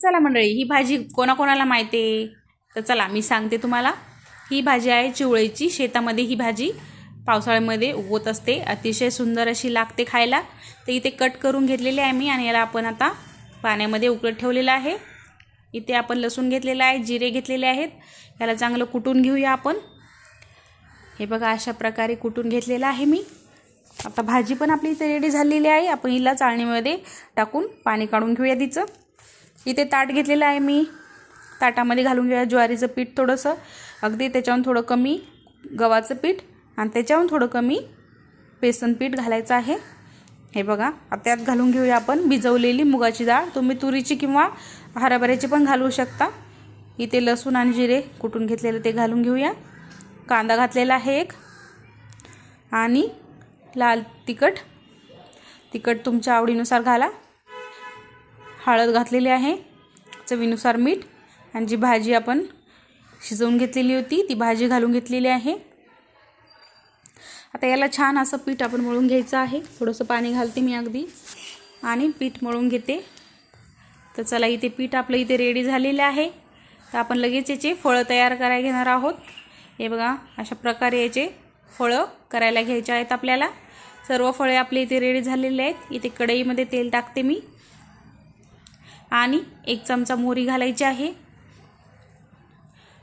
चला मंडळी, ही भाजी कोणाकोणाला माहिती आहे तर चला मी सांगते तुम्हाला. ही भाजी आहे चिवळीची. शेतामध्ये ही भाजी पावसाळ्यामध्ये उगवत असते. अतिशय सुंदर अशी लागते खायला. तर इथे कट करून घेतलेली आहे मी आणि याला आपण आता पाण्यामध्ये उकळत ठेवलेलं आहे. इथे आपण लसूण घेतलेला आहे, जिरे घेतलेले आहेत. याला चांगलं कुटून घेऊया आपण. हे बघा अशा प्रकारे कुटून घेतलेलं आहे मी. आता भाजी पण आपली इथे रेडी झालेली आहे. आपण हिला चाळणीमध्ये टाकून पाणी काढून घेऊया तिचं. इथे ताट घेतलेलं आहे मी. ताटामध्ये घालून घेऊया ज्वारीचं पीठ थोडंसं, अगदी त्याच्याहून थोडं कमी गव्हाचं पीठ आणि त्याच्याहून थोडं कमी बेसन पीठ घालायचं आहे. हे बघा आता त्यात घालून घेऊया आपण भिजवलेली मुगाची डाळ. तुम्ही तुरीची किंवा हरभऱ्याची पण घालू शकता. इथे लसूण आणि जिरे कुटून घेतलेलं ते घालून घेऊया. कांदा घातलेला आहे एक आणि लाल तिखट तुमच्या आवडीनुसार घाला. हळद घातलेली आहे, चवीनुसार मीठ आणि जी भाजी आपण शिजवून घेतलेली होती ती भाजी घालून घेतलेली आहे. आता याला छान असं पीठ आपण मळून घ्यायचं आहे. थोडंसं पाणी घालते मी अगदी आणि पीठ मळून घेते. तर चला इथे पीठ आपलं इथे रेडी झालेलं आहे. तर आपण लगेच याचे फळं तयार करायला घेणार आहोत. हे बघा अशा प्रकारे याचे फळं करायला घ्यायचे आहेत आपल्याला. सर्व फळे आपले इथे रेडी झालेले आहेत. इथे कढईमध्ये तेल टाकते मी आणि 1 चमचा मोहरी घालायची आहे.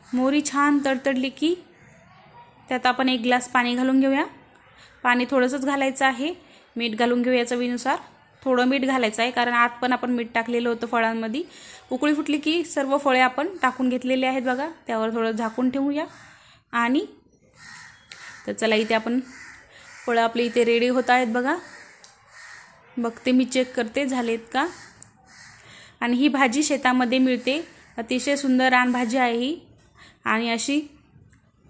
मोहरी छान तडतडली की त्यात आपण 1 ग्लास पाणी घालून घेऊया. पाणी थोडंसंच घालायचं आहे. मीठ घालून घेऊया चवीनुसार. थोडं मीठ घालायचं आहे कारण आत पण आपण मीठ टाकलेलं होतं फळांमध्ये. उकळी फुटली की सर्व फळे आपण टाकून घेतलेले आहेत बघा. त्यावर थोडं झाकून ठेवूया आणि तर चला इथे आपण फळं आपले इथे रेडी होत आहेत बघा. बघते मी, चेक करते झालेत का. आणि ही भाजी शेतामध्ये मिळते. अतिशय सुंदर रानभाजी आहे ही आणि अशी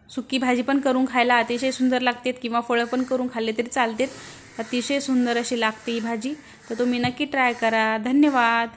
सुकी भाजी पण करून खायला अतिशय सुंदर लागते किंवा फळं पण करून खाल्ले तरी चालतात. अतिशय सुंदर अशी लागते ही भाजी. तर तुम्ही नक्की ट्राय करा. धन्यवाद.